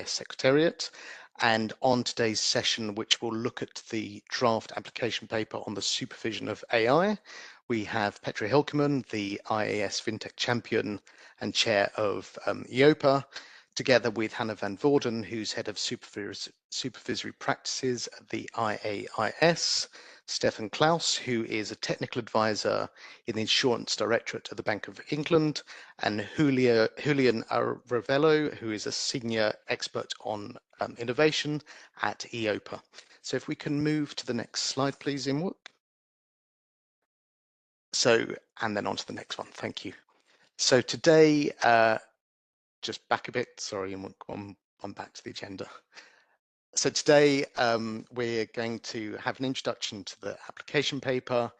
IAS Secretariat. And on today's session, which will look at the draft application paper on the supervision of AI, we have Petra Hilkeman, the IAS FinTech Champion and Chair of EIOPA, together with Hannah van Voorden, who's Head of Supervisory Practices at the IAIS, Stefan Klaus, who is a Technical Advisor in the Insurance Directorate at the Bank of England, and Julian Ravello, who is a Senior Expert on Innovation at EIOPA. So if we can move to the next slide, please, Imwook. So, and then on to the next one, thank you. So today, just back a bit, sorry, I'm back to the agenda. So today we're going to have an introduction to the application paper.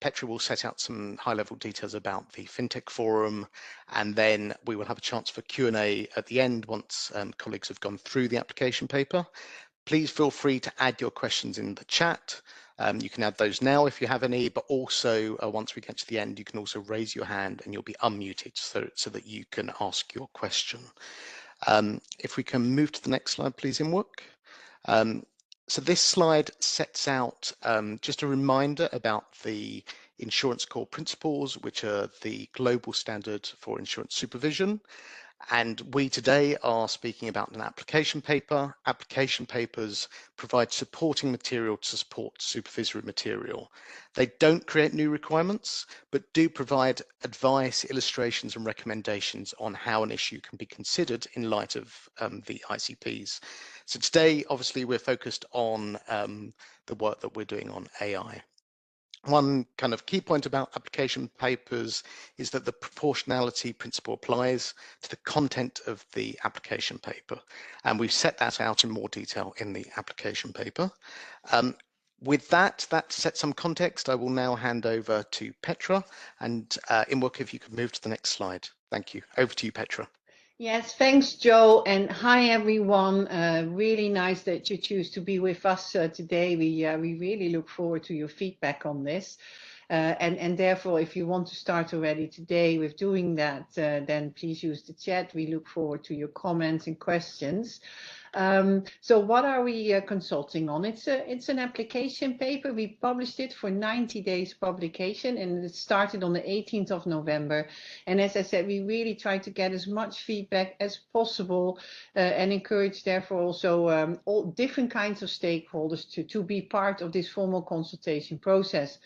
Petra will set out some high-level details about the FinTech Forum, and then we will have a chance for Q&A at the end once colleagues have gone through the application paper. Please feel free to add your questions in the chat. You can add those now if you have any, but also once we get to the end, you can also raise your hand and you'll be unmuted so that you can ask your question. If we can move to the next slide, please, Imwook. So this slide sets out just a reminder about the insurance core principles, which are the global standard for insurance supervision. And we today are speaking about an application paper. Application papers provide supporting material to support supervisory material. They don't create new requirements, but do provide advice, illustrations, and recommendations on how an issue can be considered in light of the ICPs. So today, obviously, we're focused on the work that we're doing on AI. One kind of key point about application papers is that the proportionality principle applies to the content of the application paper, and we've set that out in more detail in the application paper. With that sets some context. I will now hand over to Petra, and Imwook, if you could move to the next slide. Thank you. Over to you, Petra. Yes, thanks, Joe, and hi everyone. Really nice that you choose to be with us today. We really look forward to your feedback on this. And therefore, if you want to start already today with doing that, then please use the chat. We look forward to your comments and questions. So what are we consulting on? It's an application paper. We published it for 90 days publication, and it started on the 18th of November. And as I said, we really try to get as much feedback as possible and encourage therefore also all different kinds of stakeholders to be part of this formal consultation process.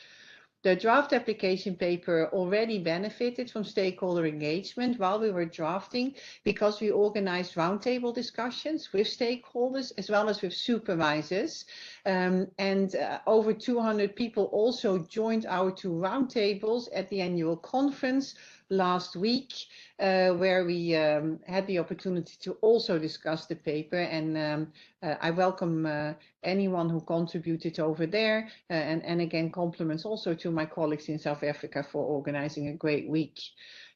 The draft application paper already benefited from stakeholder engagement while we were drafting, because we organized roundtable discussions with stakeholders as well as with supervisors. And over 200 people also joined our two roundtables at the annual conference last week, where we had the opportunity to also discuss the paper, and I welcome anyone who contributed over there, and again compliments also to my colleagues in South Africa for organizing a great week.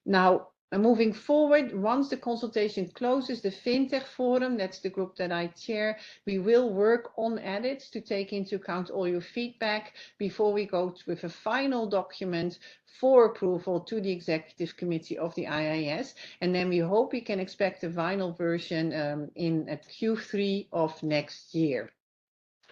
Now, moving forward, once the consultation closes, the FinTech Forum, that's the group that I chair, we will work on edits to take into account all your feedback before we go with a final document for approval to the Executive Committee of the IAS. And then we hope we can expect a final version in Q3 of next year.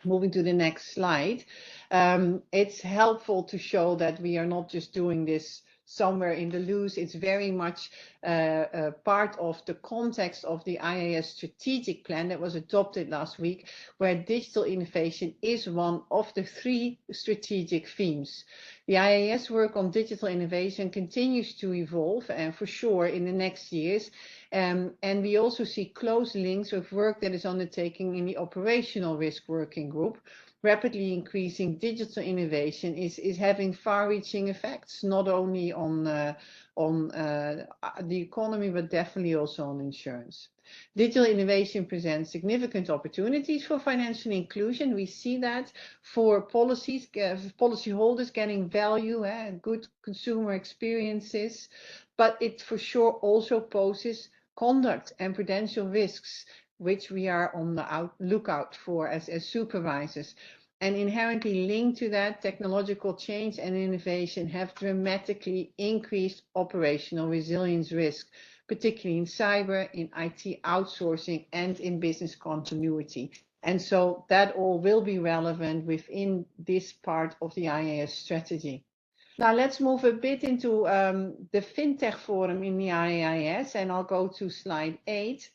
Moving to the next slide, it's helpful to show that we are not just doing this somewhere in the loose. It's very much part of the context of the IAS strategic plan that was adopted last week, where digital innovation is one of the 3 strategic themes. The IAS work on digital innovation continues to evolve, and for sure in the next years. And we also see close links with work that is undertaken in the operational risk working group. Rapidly increasing digital innovation is having far-reaching effects, not only on the economy, but definitely also on insurance. Digital innovation presents significant opportunities for financial inclusion. We see that for policyholders getting value and good consumer experiences, but it for sure also poses conduct and prudential risks, which we are on the lookout for as supervisors. And inherently linked to that, technological change and innovation have dramatically increased operational resilience risk, particularly in cyber, in IT outsourcing, and in business continuity. And so that all will be relevant within this part of the IAS strategy. Now let's move a bit into the FinTech Forum in the IAS, and I'll go to slide 8.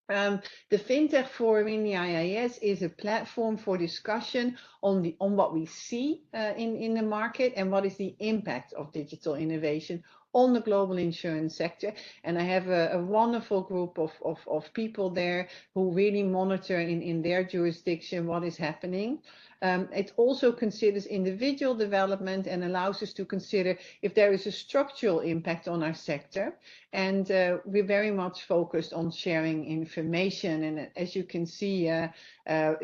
The FinTech Forum in the IAS is a platform for discussion on what we see in the market and what is the impact of digital innovation on the global insurance sector. And I have a wonderful group of people there who really monitor in their jurisdiction what is happening. It also considers individual development and allows us to consider if there is a structural impact on our sector. And we're very much focused on sharing information. And as you can see,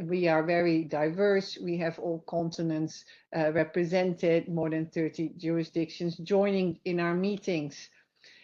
we are very diverse. We have all continents represented, more than 30 jurisdictions joining in our meetings.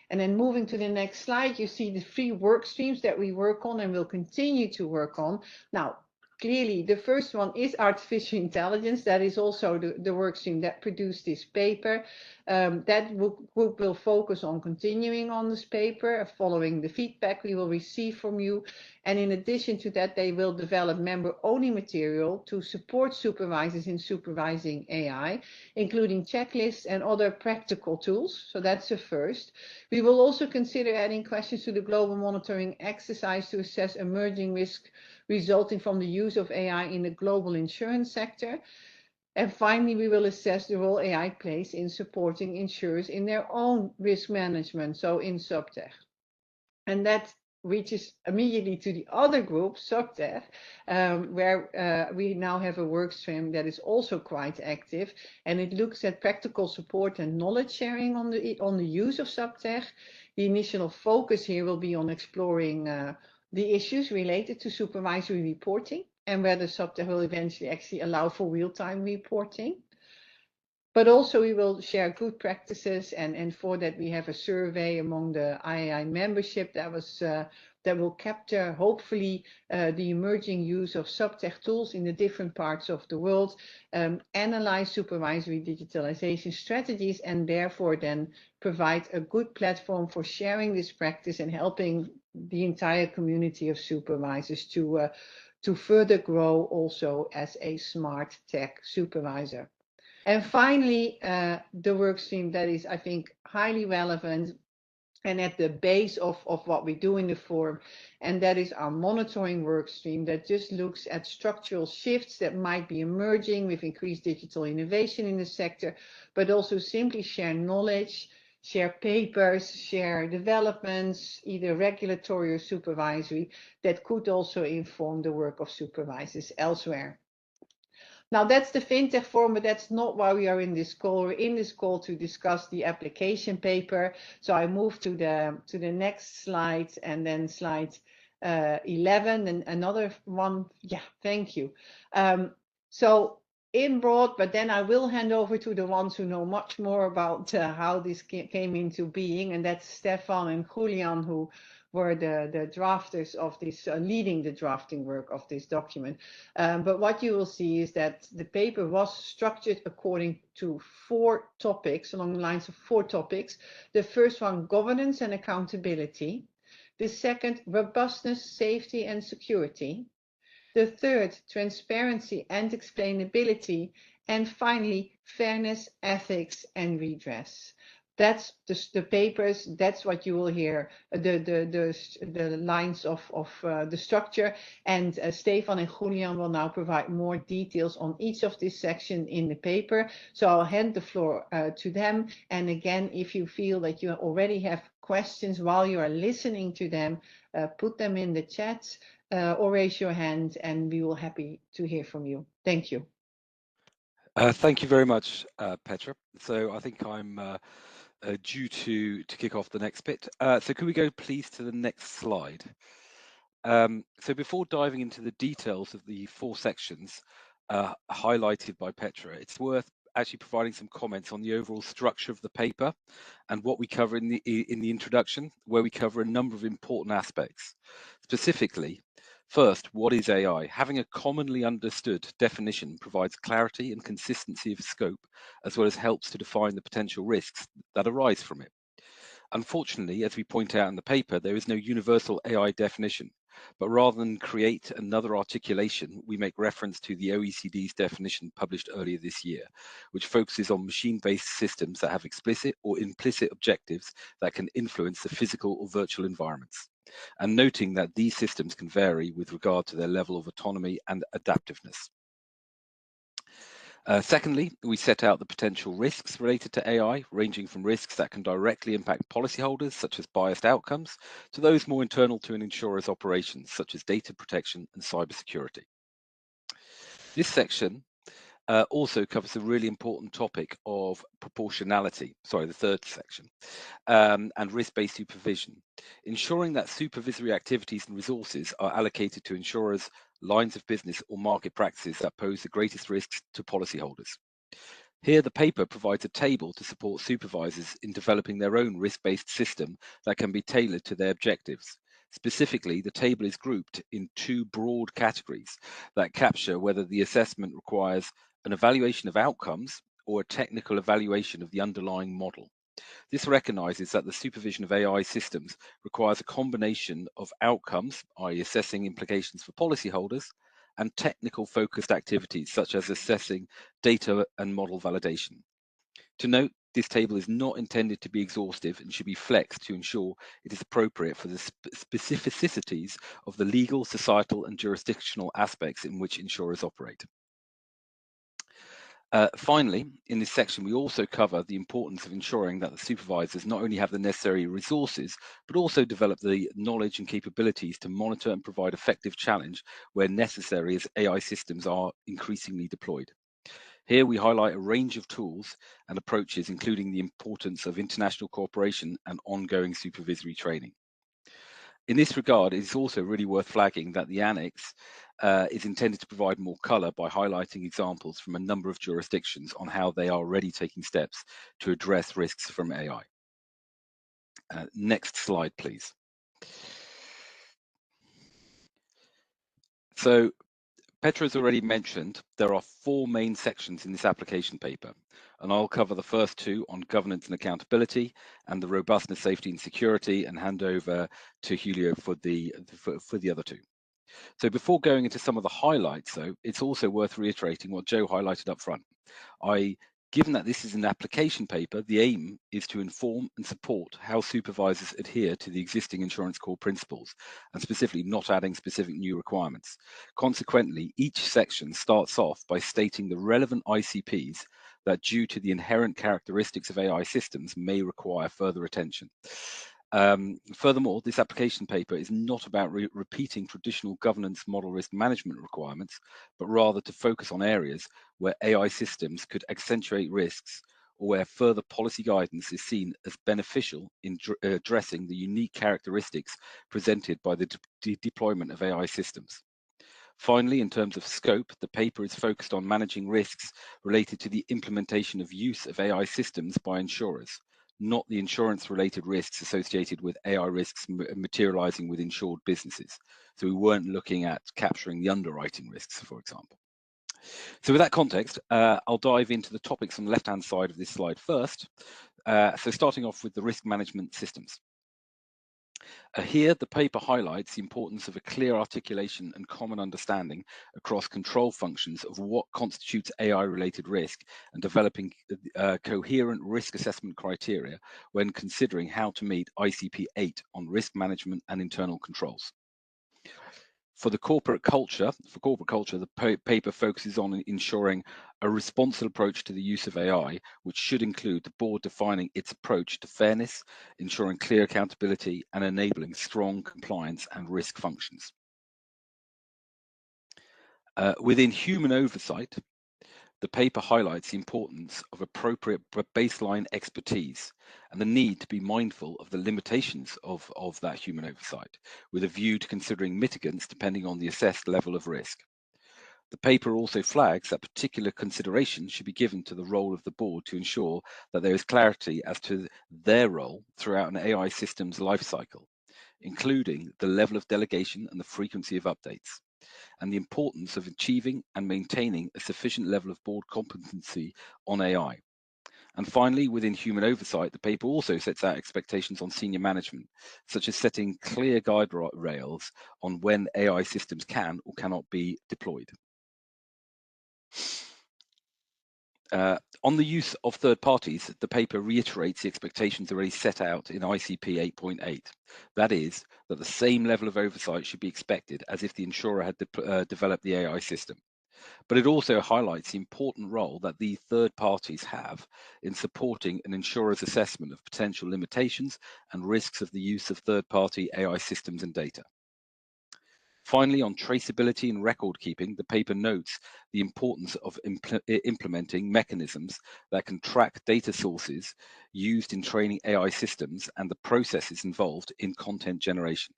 And then moving to the next slide, you see the 3 work streams that we work on and will continue to work on. Now, clearly, the first one is artificial intelligence. That is also the work stream that produced this paper. That group will focus on continuing on this paper, following the feedback we will receive from you. And in addition to that, they will develop member-only material to support supervisors in supervising AI, including checklists and other practical tools. So that's the first. We will also consider adding questions to the global monitoring exercise to assess emerging risks resulting from the use of AI in the global insurance sector. And finally, we will assess the role AI plays in supporting insurers in their own risk management, so in SubTech. And that reaches immediately to the other group, SubTech, where we now have a work stream that is also quite active, and it looks at practical support and knowledge sharing on the use of SubTech. The initial focus here will be on exploring the issues related to supervisory reporting and whether SubTech will eventually actually allow for real-time reporting. But also we will share good practices, and for that we have a survey among the IAI membership that will capture, hopefully, the emerging use of SubTech tools in the different parts of the world, analyze supervisory digitalization strategies, and therefore then provide a good platform for sharing this practice and helping the entire community of supervisors to further grow also as a smart tech supervisor. And finally, the work stream that is, I think, highly relevant and at the base of what we do in the forum, and that is our monitoring work stream that just looks at structural shifts that might be emerging with increased digital innovation in the sector, but also simply share knowledge, share papers, share developments, either regulatory or supervisory, that could also inform the work of supervisors elsewhere. Now that's the FinTech Forum, but that's not why we are in this call. We're in this call to discuss the application paper. So I move to the next slide, and then slide 11 and another one. Yeah, thank you. So in broad, but then I will hand over to the ones who know much more about how this came into being, and that's Stefan and Julian, who were the drafters of this, leading the drafting work of this document. But what you will see is that the paper was structured according to 4 topics, along the lines of 4 topics. The first one, governance and accountability. The second, robustness, safety and security. The third, transparency and explainability. And finally, fairness, ethics and redress. That's the papers. That's what you will hear, the lines of the structure. And Stefan and Julian will now provide more details on each of these sections in the paper. So I'll hand the floor to them. And again, if you feel that you already have questions while you are listening to them, put them in the chat or raise your hand, and we will be happy to hear from you. Thank you. Thank you very much, Petra. So I think I'm due to kick off the next bit. So could we go please to the next slide? So before diving into the details of the 4 sections highlighted by Petra, it's worth actually providing some comments on the overall structure of the paper and what we cover in the introduction, where we cover a number of important aspects. Specifically, first, what is AI? Having a commonly understood definition provides clarity and consistency of scope, as well as helps to define the potential risks that arise from it. Unfortunately, as we point out in the paper, there is no universal AI definition, but rather than create another articulation, we make reference to the OECD's definition published earlier this year, which focuses on machine-based systems that have explicit or implicit objectives that can influence the physical or virtual environments, and noting that these systems can vary with regard to their level of autonomy and adaptiveness. Secondly, we set out the potential risks related to AI, ranging from risks that can directly impact policyholders, such as biased outcomes, to those more internal to an insurer's operations, such as data protection and cybersecurity. This section also covers a really important topic of proportionality, sorry, the third section, and risk-based supervision, ensuring that supervisory activities and resources are allocated to insurers, lines of business or market practices that pose the greatest risks to policyholders. Here, the paper provides a table to support supervisors in developing their own risk-based system that can be tailored to their objectives. Specifically, the table is grouped in two broad categories that capture whether the assessment requires an evaluation of outcomes or a technical evaluation of the underlying model. This recognizes that the supervision of AI systems requires a combination of outcomes, i.e. assessing implications for policyholders, and technical focused activities such as assessing data and model validation. To note, this table is not intended to be exhaustive and should be flexed to ensure it is appropriate for the specificities of the legal, societal, and jurisdictional aspects in which insurers operate. Finally, in this section, we also cover the importance of ensuring that the supervisors not only have the necessary resources, but also develop the knowledge and capabilities to monitor and provide effective challenge where necessary as AI systems are increasingly deployed. Here we highlight a range of tools and approaches, including the importance of international cooperation and ongoing supervisory training. In this regard, it is also really worth flagging that the annex is intended to provide more colour by highlighting examples from a number of jurisdictions on how they are already taking steps to address risks from AI. Next slide, please. So, Petra has already mentioned there are 4 main sections in this application paper, and I'll cover the first 2 on governance and accountability and the robustness, safety and security, and hand over to Julio for the other 2. So before going into some of the highlights, though, it's also worth reiterating what Joe highlighted up front. Given that this is an application paper, the aim is to inform and support how supervisors adhere to the existing insurance core principles, and specifically not adding specific new requirements. Consequently, each section starts off by stating the relevant ICPs that, due to the inherent characteristics of AI systems, may require further attention. Furthermore, this application paper is not about repeating traditional governance model risk management requirements, but rather to focus on areas where AI systems could accentuate risks or where further policy guidance is seen as beneficial in addressing the unique characteristics presented by the deployment of AI systems. Finally, in terms of scope, the paper is focused on managing risks related to the implementation of use of AI systems by insurers, not the insurance-related risks associated with AI risks materializing with insured businesses. So we weren't looking at capturing the underwriting risks, for example. So with that context, I'll dive into the topics on the left-hand side of this slide first. So starting off with the risk management systems. Here, the paper highlights the importance of a clear articulation and common understanding across control functions of what constitutes AI-related risk and developing coherent risk assessment criteria when considering how to meet ICP 8 on risk management and internal controls. For corporate culture, the paper focuses on ensuring a responsible approach to the use of AI, which should include the board defining its approach to fairness, ensuring clear accountability, and enabling strong compliance and risk functions. Within human oversight, the paper highlights the importance of appropriate baseline expertise and the need to be mindful of the limitations of that human oversight, with a view to considering mitigants depending on the assessed level of risk. The paper also flags that particular consideration should be given to the role of the board to ensure that there is clarity as to their role throughout an AI system's lifecycle, including the level of delegation and the frequency of updates, and the importance of achieving and maintaining a sufficient level of board competency on AI. And finally, within human oversight, the paper also sets out expectations on senior management, such as setting clear guide rails on when AI systems can or cannot be deployed. On the use of third parties, the paper reiterates the expectations already set out in ICP 8.8. That is, that the same level of oversight should be expected as if the insurer had developed the AI system. But it also highlights the important role that these third parties have in supporting an insurer's assessment of potential limitations and risks of the use of third-party AI systems and data. Finally, on traceability and record keeping, the paper notes the importance of implementing mechanisms that can track data sources used in training AI systems and the processes involved in content generation.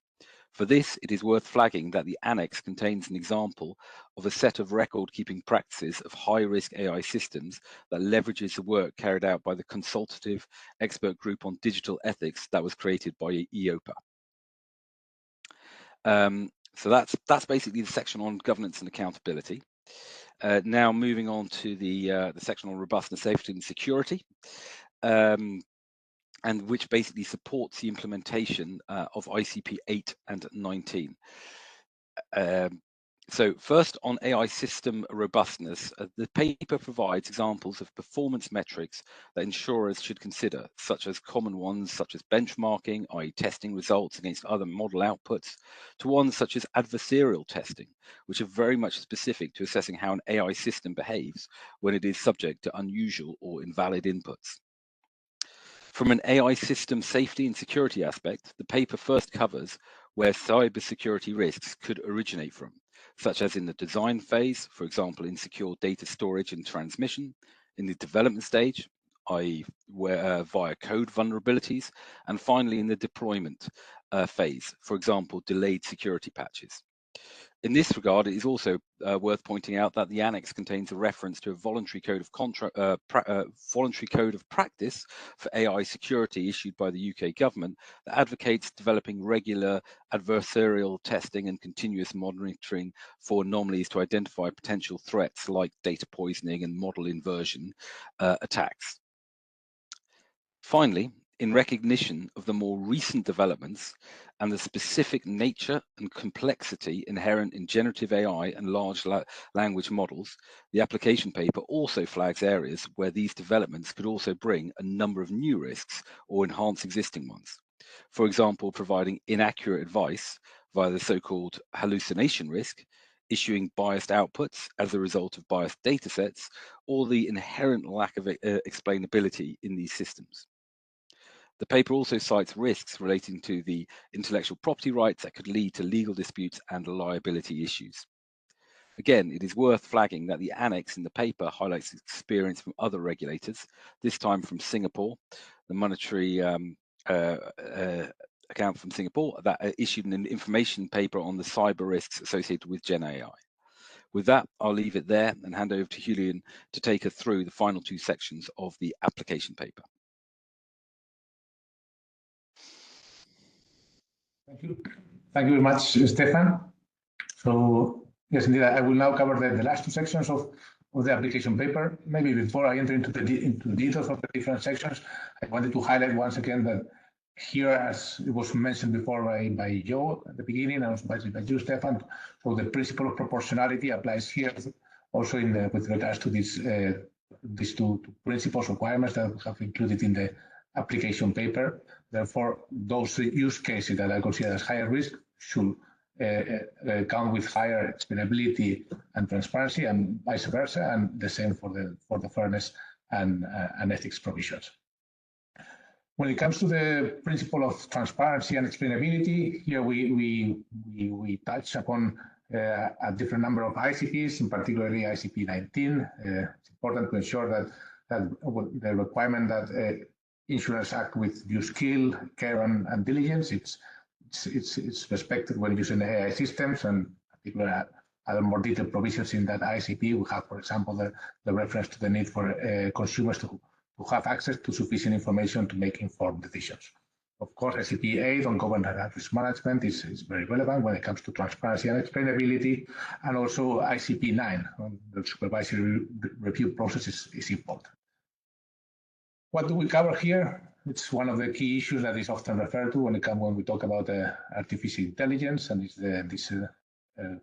For this, it is worth flagging that the annex contains an example of a set of record-keeping practices of high-risk AI systems that leverages the work carried out by the consultative expert group on digital ethics that was created by EIOPA. So that's basically the section on governance and accountability. Now moving on to the section on robustness, safety and security. And which basically supports the implementation of ICP 8 and 19. So first on AI system robustness, the paper provides examples of performance metrics that insurers should consider, such as common ones such as benchmarking, i.e. testing results against other model outputs, to ones such as adversarial testing, which are very much specific to assessing how an AI system behaves when it is subject to unusual or invalid inputs. From an AI system safety and security aspect, the paper first covers where cybersecurity risks could originate from, such as in the design phase, for example, insecure data storage and transmission, in the development stage, i.e. via code vulnerabilities, and finally in the deployment phase, for example, delayed security patches. In this regard, it is also worth pointing out that the annex contains a reference to a voluntary code of practice for AI security issued by the UK government that advocates developing regular adversarial testing and continuous monitoring for anomalies to identify potential threats like data poisoning and model inversion attacks. Finally, in recognition of the more recent developments and the specific nature and complexity inherent in generative AI and large language models, the application paper also flags areas where these developments could also bring a number of new risks or enhance existing ones. For example, providing inaccurate advice via the so-called hallucination risk, issuing biased outputs as a result of biased datasets, or the inherent lack of explainability in these systems. The paper also cites risks relating to the intellectual property rights that could lead to legal disputes and liability issues. Again, it is worth flagging that the annex in the paper highlights experience from other regulators, this time from Singapore, the monetary account from Singapore that issued an information paper on the cyber risks associated with Gen AI. With that, I'll leave it there and hand over to Julian to take us through the final two sections of the application paper. Thank you. Thank you very much, Stefan. So, yes, indeed, I will now cover the last two sections of the application paper. Maybe before I enter into the details of the different sections, I wanted to highlight once again that here, as it was mentioned before by Joe at the beginning, and also by you, Stefan, so the principle of proportionality applies here also with regards to these two principles requirements that we have included in the application paper. Therefore, those use cases that are considered as higher risk should come with higher explainability and transparency, and vice versa, and the same for the fairness and ethics provisions. When it comes to the principle of transparency and explainability, here we touch upon a different number of ICPs, in particularly ICP 19. It's important to ensure that the requirement that insurers act with due skill, care, and diligence. It's respected when using the AI systems, and particularly other more detailed provisions in that ICP. We have, for example, the reference to the need for consumers to have access to sufficient information to make informed decisions. Of course, ICP 8 on governance and risk management is very relevant when it comes to transparency and explainability, and also ICP 9 on the supervisory review process is important. what do we cover here? It's one of the key issues that is often referred to when we talk about artificial intelligence, and it's this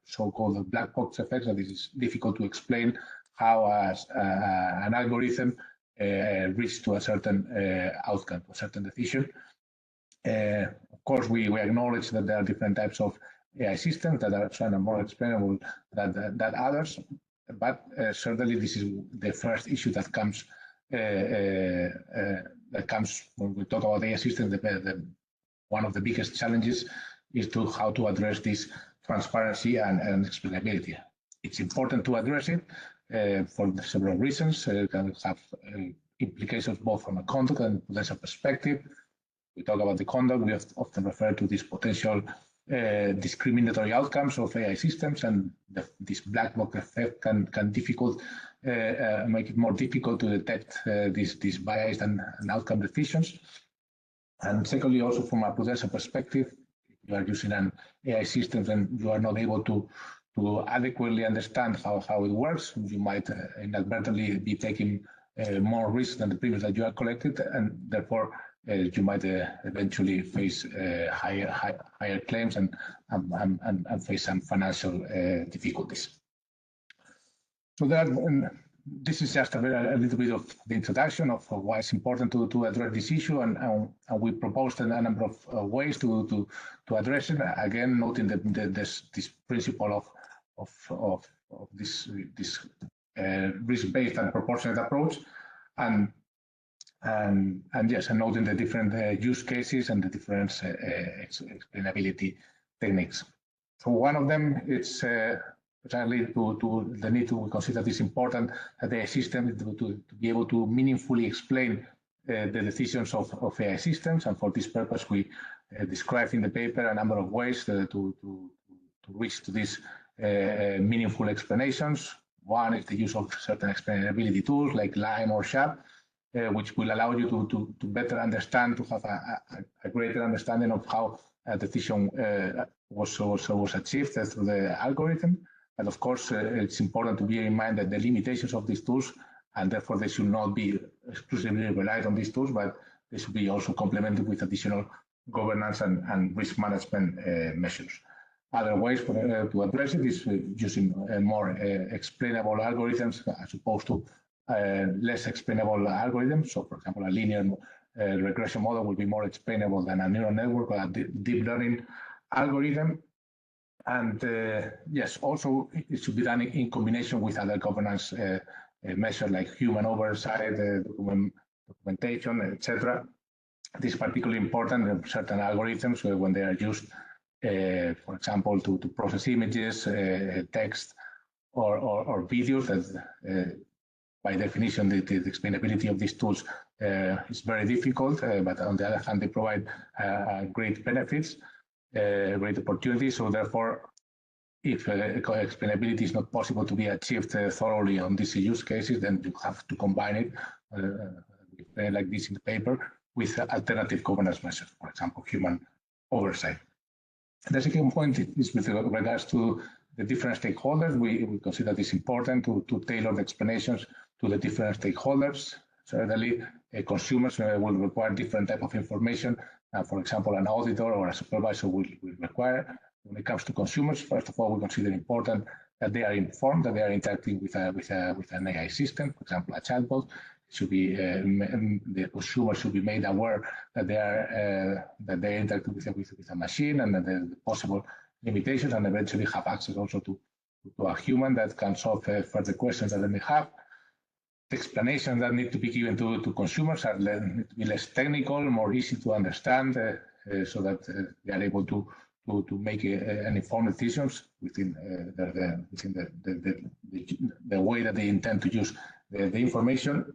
so-called black box effect that it is difficult to explain how an algorithm reaches to a certain outcome, to a certain decision. Of course, we acknowledge that there are different types of AI systems that are some are more explainable than others, but certainly this is the first issue that comes when we talk about AI systems. One of the biggest challenges is how to address this transparency and explainability. It's important to address it for several reasons. It can have implications both from a conduct and prudential perspective. We talk about the conduct, we often refer to these potential discriminatory outcomes of AI systems, and this black box effect can make it more difficult to detect these biased and outcome decisions. And secondly, also from a prudential perspective, if you are using an AI system and you are not able to adequately understand how it works, you might inadvertently be taking more risk than the premiums that you are collected, and therefore you might eventually face higher claims and face some financial difficulties. So this is just a little bit of the introduction of why it's important to address this issue, and we proposed a number of ways to address it. Again, noting this principle of this risk-based and proportionate approach, and yes, and noting the different use cases and the different explainability techniques. So one of them is certainly to the need to consider this important that the system to be able to meaningfully explain the decisions of AI systems, and for this purpose we describe in the paper a number of ways to reach to these meaningful explanations. One is the use of certain explainability tools like LIME or SHAP, which will allow you to better understand, to have a greater understanding of how a decision was achieved through the algorithm. And of course, it's important to bear in mind that the limitations of these tools, and therefore they should not be exclusively relied on these tools, but they should be also complemented with additional governance and risk management measures. Other ways to address it is using more explainable algorithms as opposed to less explainable algorithms. So, for example, a linear regression model will be more explainable than a neural network or a deep learning algorithm. And yes, also it should be done in combination with other governance measures like human oversight, documentation, etc. This is particularly important in certain algorithms when they are used, for example, to process images, text, or videos. That by definition, the explainability of these tools is very difficult, but on the other hand, they provide great benefits, great opportunities. So therefore, if explainability is not possible to be achieved thoroughly on these use cases, then you have to combine it like this in the paper with alternative governance measures, for example, human oversight. The second point is with regards to the different stakeholders. We consider this important to tailor the explanations to the different stakeholders. Certainly, consumers will require different type of information. For example, an auditor or a supervisor will require. When it comes to consumers, first of all, we consider important that they are informed, that they are interacting with an AI system, for example, a chatbot. Should be the consumer should be made aware that they interact with a machine and the possible limitations, and eventually have access also to a human that can solve further questions that they may have. The explanations that need to be given to consumers need to be less technical, more easy to understand, so that they are able to make an informed decisions within the way that they intend to use the information.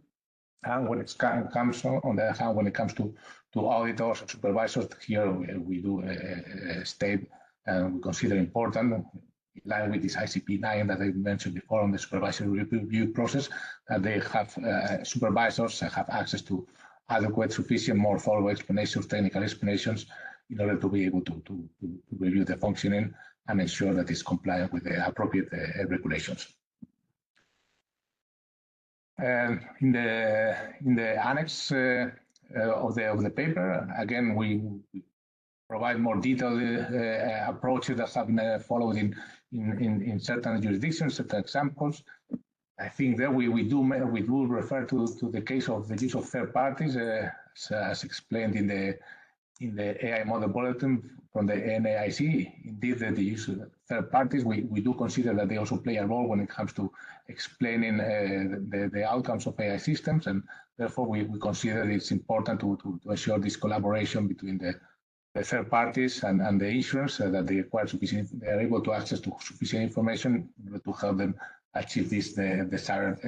And when it comes on the other hand, when it comes to auditors and supervisors, here we do state and we consider important, in line with this ICP-9 that I mentioned before on the supervisory review process, that they have supervisors have access to adequate, sufficient, more thorough explanations, technical explanations, in order to be able to review the functioning and ensure that it's compliant with the appropriate regulations. In the annex of the paper, again, we provide more detailed approaches that have been followed in certain jurisdictions, certain examples. I think that we do refer to the case of the use of third parties, as explained in the AI model bulletin from the NAIC. Indeed, the use of third parties, we do consider that they also play a role when it comes to explaining the outcomes of AI systems, and therefore we consider it's important to ensure this collaboration between the third parties and the insurance, that they acquire sufficient, they are able to access to sufficient information to help them achieve this the desired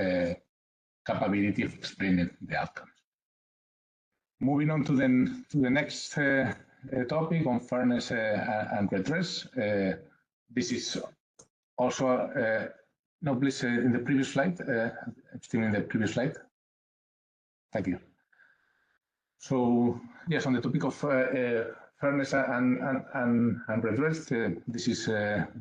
capability of explaining the outcomes. Moving on to the next topic on fairness and redress. This is also no, please, in the previous slide. I'm still in the previous slide. Thank you. So yes, on the topic of fairness and redress, this is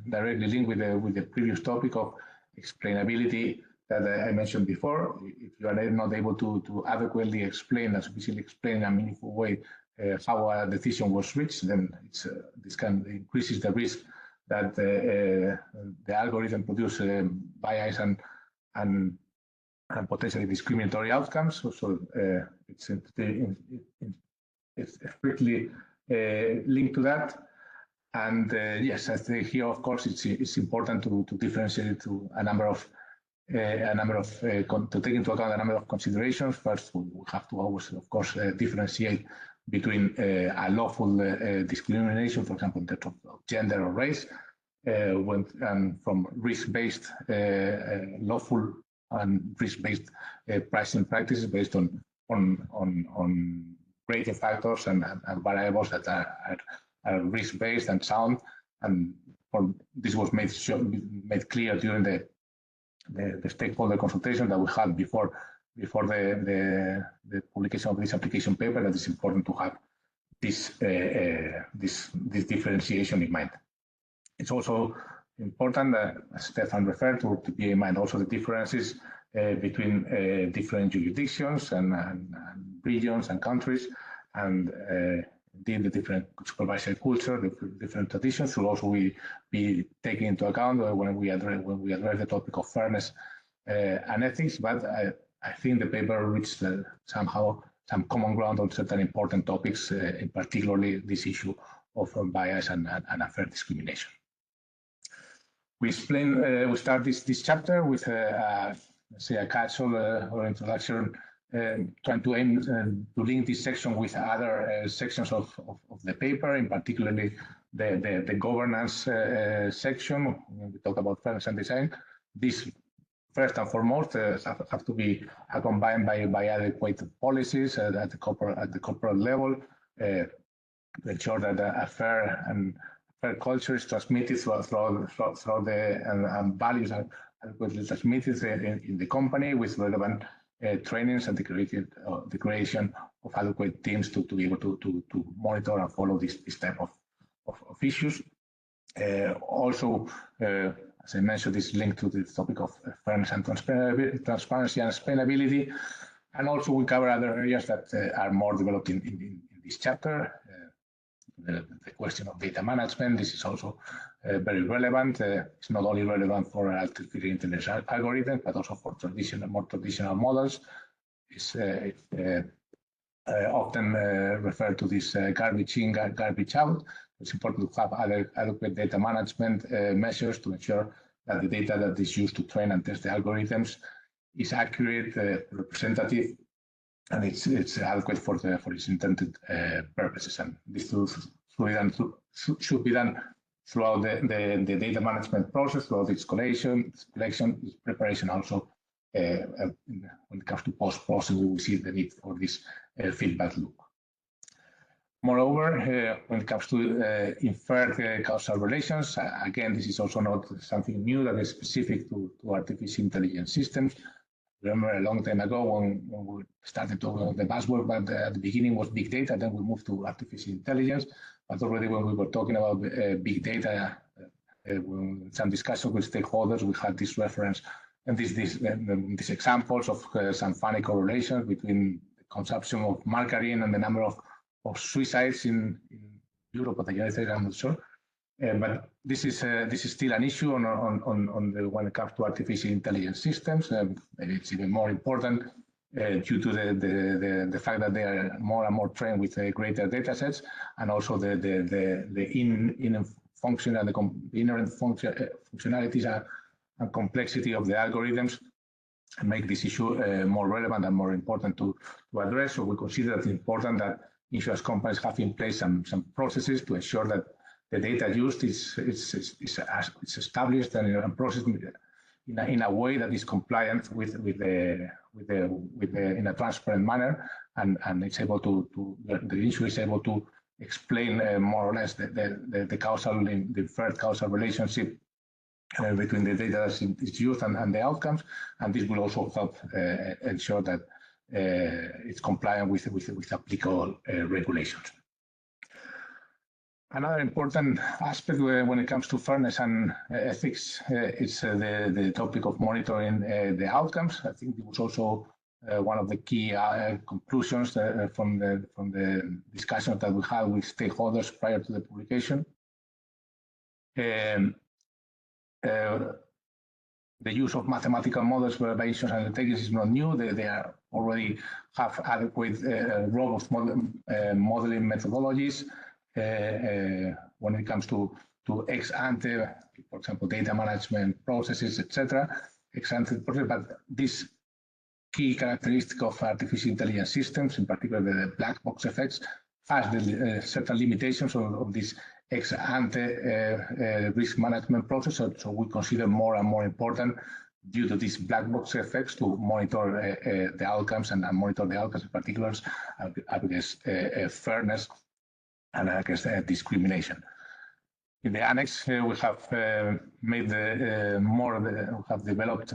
directly linked with the previous topic of explainability that I mentioned before. If you are not able to adequately explain and sufficiently explain in a meaningful way how a decision was reached, then this increases the risk that the algorithm produce bias and potentially discriminatory outcomes. So it's strictly linked to that. And yes, I think here, of course, it's important to differentiate to to take into account a number of considerations. First, we have to always, of course, differentiate between a lawful discrimination, for example, in terms of gender or race, and from risk-based lawful and risk-based pricing practices based on rating factors and variables that are risk-based and sound. And this was made clear during the stakeholder consultation that we had before the publication of this application paper, that it's important to have this differentiation in mind. It's also important, as Stefan referred to be in mind also the differences between different jurisdictions and regions and countries, and indeed the different supervisory culture, the different traditions should also be taken into account when we address the topic of fairness and ethics. But I think the paper reached somehow some common ground on certain important topics, in particularly this issue of bias and unfair discrimination. We start this chapter with say a capsule or introduction, trying to aim to link this section with other sections of the paper, in particularly the governance section. When we talk about fairness and design, this first and foremost have to be combined by adequate policies at the corporate level to ensure that a fair culture is transmitted throughout the and values are adequately transmitted in the company with relevant trainings and the creation of adequate teams to be able to monitor and follow this type of issues. Also, as I mentioned, is linked to the topic of fairness and transparency and explainability. And also we cover other areas that are more developed in this chapter. The question of data management, this is also very relevant. It's not only relevant for artificial intelligence algorithms, but also for more traditional models. It's often referred to this garbage in, garbage out. It's important to have adequate data management measures to ensure that the data that is used to train and test the algorithms is accurate, representative, and it's adequate for its intended purposes. And this should be done throughout the data management process, throughout its collection, its preparation. Also, when it comes to post-processing, we see the need for this feedback loop. Moreover, when it comes to inferred causal relations, again, this is also not something new that is specific to artificial intelligence systems. Remember a long time ago when we started talking about the buzzword, but at the beginning was big data, then we moved to artificial intelligence. But already when we were talking about big data, some discussion with stakeholders, we had this reference And these examples of some funny correlations between the consumption of margarine and the number of suicides in Europe or the United States, I'm not sure. But this is still an issue when it comes to artificial intelligence systems. Maybe it's even more important due to the fact that they are more and more trained with greater data sets, and also the function and the inherent functionalities and complexity of the algorithms make this issue more relevant and more important to address. So we consider it important that insurance companies have in place some processes to ensure that the data used is established and processed in a way that is compliant with in a transparent manner, and it's able the insurer is able to explain more or less the inferred causal relationship between the data that is used and the outcomes, and this will also help ensure that it's compliant with applicable regulations. Another important aspect when it comes to fairness and ethics is the topic of monitoring the outcomes. I think it was also one of the key conclusions from the discussions that we had with stakeholders prior to the publication. The use of mathematical models for evaluation and intelligence is not new. They already have adequate robust modeling methodologies when it comes to ex ante, for example, data management processes, etc. Ex ante process, but this key characteristic of artificial intelligence systems, in particular the black box effects, has certain limitations of this ex ante risk management process. So we consider more and more important, due to these black box effects, to monitor the outcomes and monitor the outcomes in particular against fairness and against discrimination. In the annex, we have made we have developed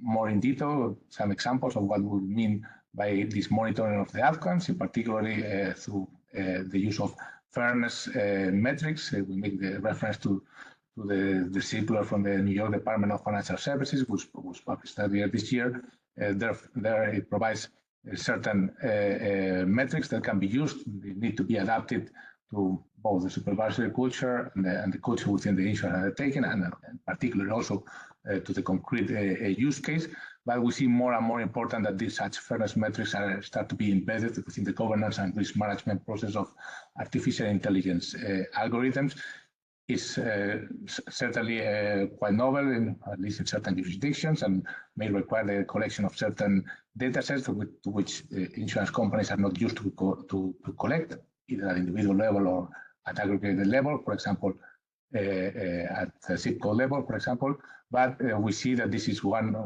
more in detail some examples of what we mean by this monitoring of the outcomes, in particularly through the use of fairness metrics. We make the reference to the circular from the New York Department of Financial Services, which was published earlier this year. There it provides certain metrics that can be used. They need to be adapted to both the supervisory culture and the culture within the insurance undertaking, and particularly also to the concrete use case. But we see more and more important that these such fairness metrics start to be embedded within the governance and risk management process of artificial intelligence algorithms. Is certainly quite novel, at least in certain jurisdictions, and may require the collection of certain data sets to which insurance companies are not used to collect, either at individual level or at aggregated level, for example, at the zip code level, for example. But we see that this is one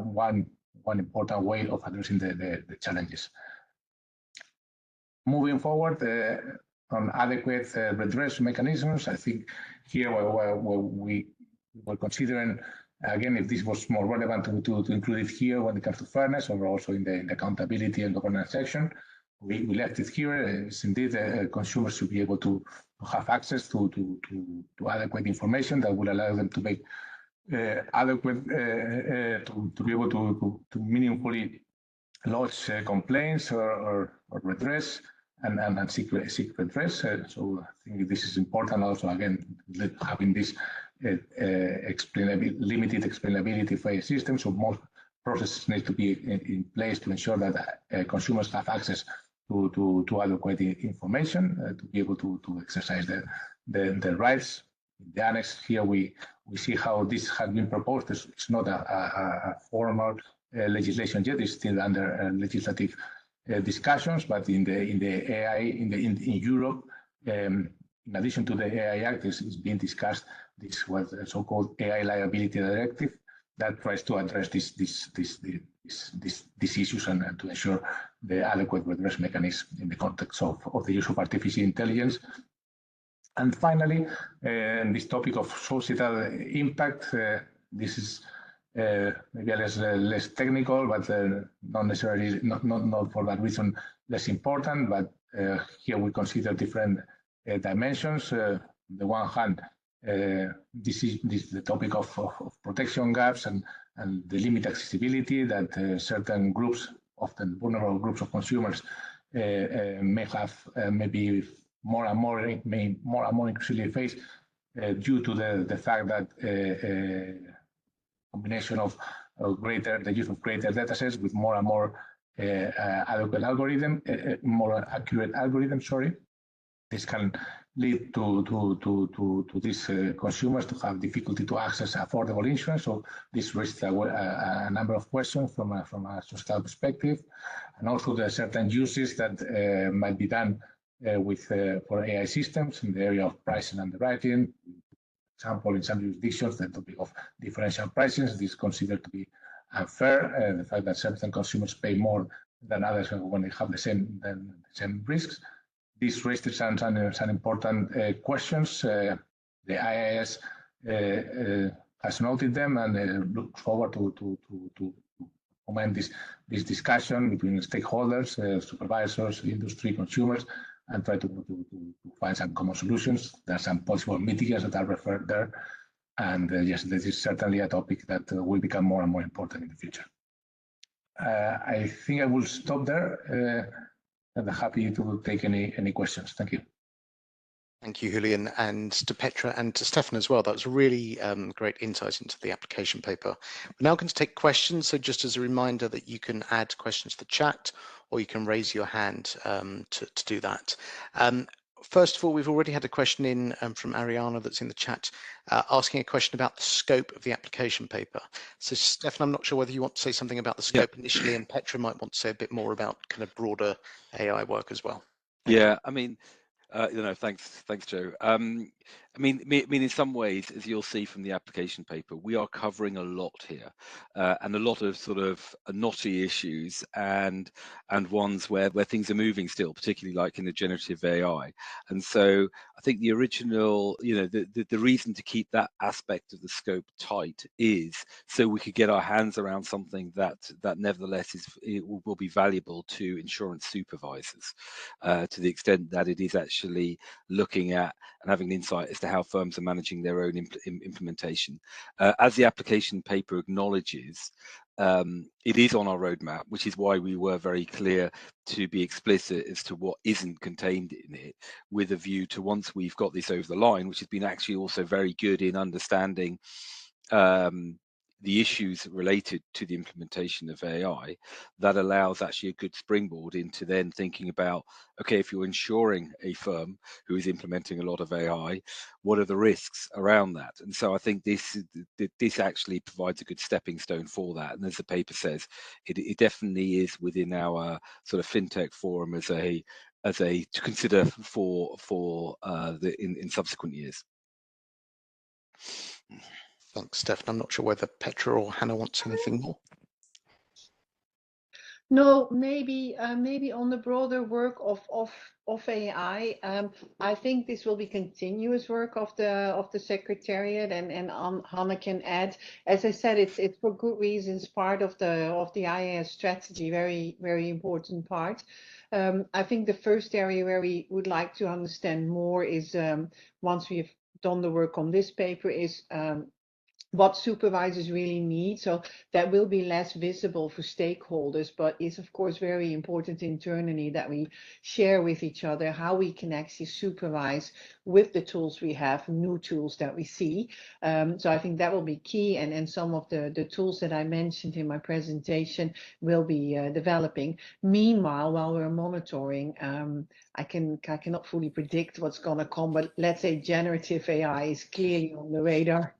important way of addressing the challenges. Moving forward, on adequate redress mechanisms, I think here we were considering, again, if this was more relevant to include it here when it comes to fairness, or also in the accountability and governance section. We left it here. It's indeed consumers should be able to have access to adequate information that would allow them to make adequate to be able to meaningfully lodge complaints or redress and seek redress. So I think this is important. Also, again, having this limited explainability for a system. So most processes need to be in place to ensure that consumers have access to adequate information to be able to exercise the rights. In the annex here, we see how this has been proposed. It's not a formal legislation yet. It's still under legislative discussions, but in the AI in Europe, in addition to the AI Act, is being discussed this was so-called AI Liability Directive that tries to address these issues and to ensure the adequate redress mechanism in the context of the use of artificial intelligence. And finally, this topic of societal impact. This is maybe less technical, but not necessarily not for that reason less important. But here we consider different dimensions. On the one hand, this is the topic of protection gaps and and the limit accessibility that certain groups, often vulnerable groups of consumers, may have maybe more and more increasingly face due to the fact that combination of the use of greater datasets with more and more adequate algorithm, more accurate algorithm. Sorry, this can lead to these consumers to have difficulty to access affordable insurance. So this raises a number of questions from a social perspective, and also there are certain uses that might be done for AI systems in the area of pricing and underwriting. For example, in some jurisdictions, the topic of differential pricing is considered to be unfair. The fact that certain consumers pay more than others when they have the same risks. This raises some important questions. The IIS has noted them and looks forward to comment this discussion between stakeholders, supervisors, industry, consumers, and try to find some common solutions. There are some possible mitigants that are referred there. And yes, this is certainly a topic that will become more and more important in the future. I think I will stop there. I'm happy to take any questions. Thank you. Thank you, Julian, and to Petra and to Stefan as well. That was really great insight into the application paper. We're now going to take questions. So just as a reminder that you can add questions to the chat, or you can raise your hand to do that. First of all, we've already had a question in from Ariana that's in the chat, asking a question about the scope of the application paper. So Stefan, I'm not sure whether you want to say something about the scope initially, and Petra might want to say a bit more about kind of broader AI work as well. Thank you. I mean, thanks, Joe. I mean, in some ways, as you'll see from the application paper, we are covering a lot here, and a lot of sort of knotty issues and ones where things are moving still, particularly like in the generative AI. And so I think the original, the reason to keep that aspect of the scope tight is so we could get our hands around something that nevertheless will be valuable to insurance supervisors, to the extent that it is actually looking at and having an insight as to how firms are managing their own implementation. As the application paper acknowledges, it is on our roadmap, which is why we were very clear to be explicit as to what isn't contained in it, with a view to once we've got this over the line, which has been actually also very good in understanding the issues related to the implementation of AI, that allows actually a good springboard into then thinking about, okay, if you're insuring a firm who is implementing a lot of AI, what are the risks around that? And so I think this actually provides a good stepping stone for that. And as the paper says, it definitely is within our sort of fintech forum as a to consider for in subsequent years. Thanks, Stefan. I'm not sure whether Petra or Hannah wants anything more. No, maybe on the broader work of AI. I think this will be continuous work of the Secretariat, and Hannah can add. As I said, it's for good reasons part of the IAS strategy, very important part. I think the first area where we would like to understand more is once we've done the work on this paper is what supervisors really need. So that will be less visible for stakeholders, but is of course very important internally that we share with each other how we can actually supervise with the tools we have, new tools that we see. So I think that will be key, and some of the tools that I mentioned in my presentation will be developing. Meanwhile, while we're monitoring, I cannot fully predict what's going to come, but let's say generative AI is clearly on the radar.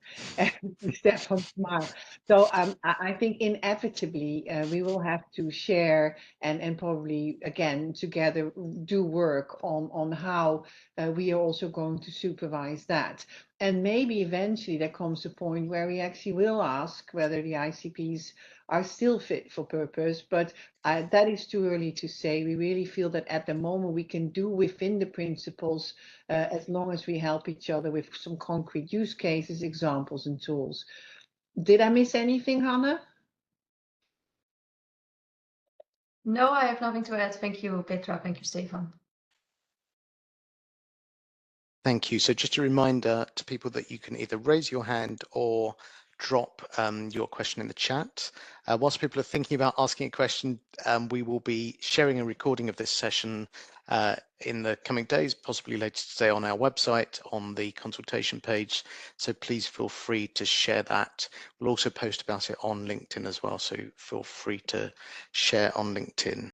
Stefan smile. So I think inevitably we will have to share and probably again together do work on how we are also going to supervise that. And maybe eventually there comes a point where we actually will ask whether the ICPs are still fit for purpose, but that is too early to say. We really feel that at the moment we can do within the principles as long as we help each other with some concrete use cases, examples, and tools. Did I miss anything, Hannah? No, I have nothing to add. Thank you, Petra. Thank you, Stefan. Thank you. So just a reminder to people that you can either raise your hand or drop your question in the chat. Whilst people are thinking about asking a question, we will be sharing a recording of this session in the coming days, possibly later today on our website on the consultation page. So please feel free to share that. We'll also post about it on LinkedIn as well. So feel free to share on LinkedIn.